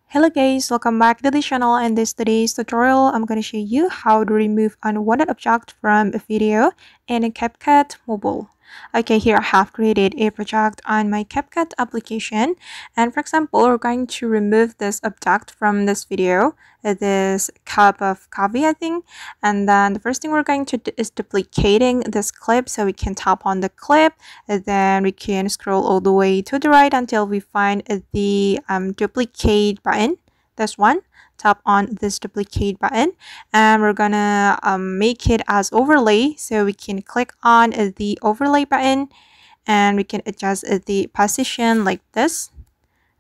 Hello guys, welcome back to the channel. In today's tutorial, I'm going to show you how to remove unwanted object from a video in a CapCut Mobile. Okay, here I have created a project on my CapCut application, and for example, we're going to remove this object from this video, this cup of coffee, I think. And then the first thing we're going to do is duplicating this clip, so we can tap on the clip, and then we can scroll all the way to the right until we find the duplicate button. This one. Tap on this duplicate button, and we're gonna make it as overlay, so we can click on the overlay button and we can adjust the position like this.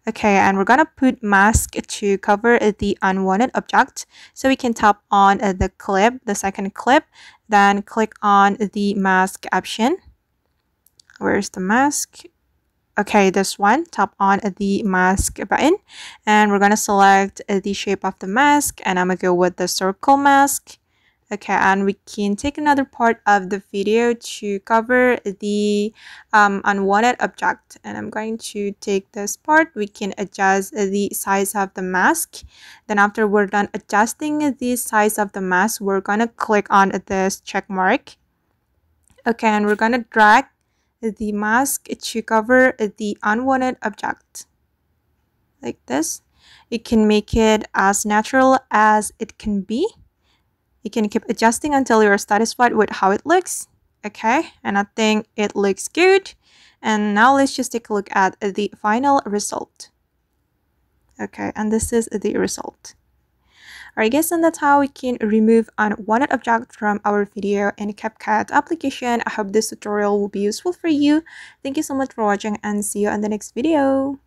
Okay, and we're gonna put mask to cover the unwanted object, so we can tap on the clip, the second clip, then click on the mask option. Where's the mask? Okay, this one. Tap on the mask button, and we're gonna select the shape of the mask, and I'm gonna go with the circle mask. Okay, and we can take another part of the video to cover the unwanted object, and I'm going to take this part. We can adjust the size of the mask. Then after we're done adjusting the size of the mask, we're gonna click on this check mark. Okay, and we're gonna drag the mask to cover the unwanted object like this. You can make it as natural as it can be. You can keep adjusting until you're satisfied with how it looks. Okay, and I think it looks good. And now let's just take a look at the final result. Okay, and this is the result. Alright guys, and that's how we can remove unwanted object from our video in CapCut application. I hope this tutorial will be useful for you. Thank you so much for watching, and see you in the next video.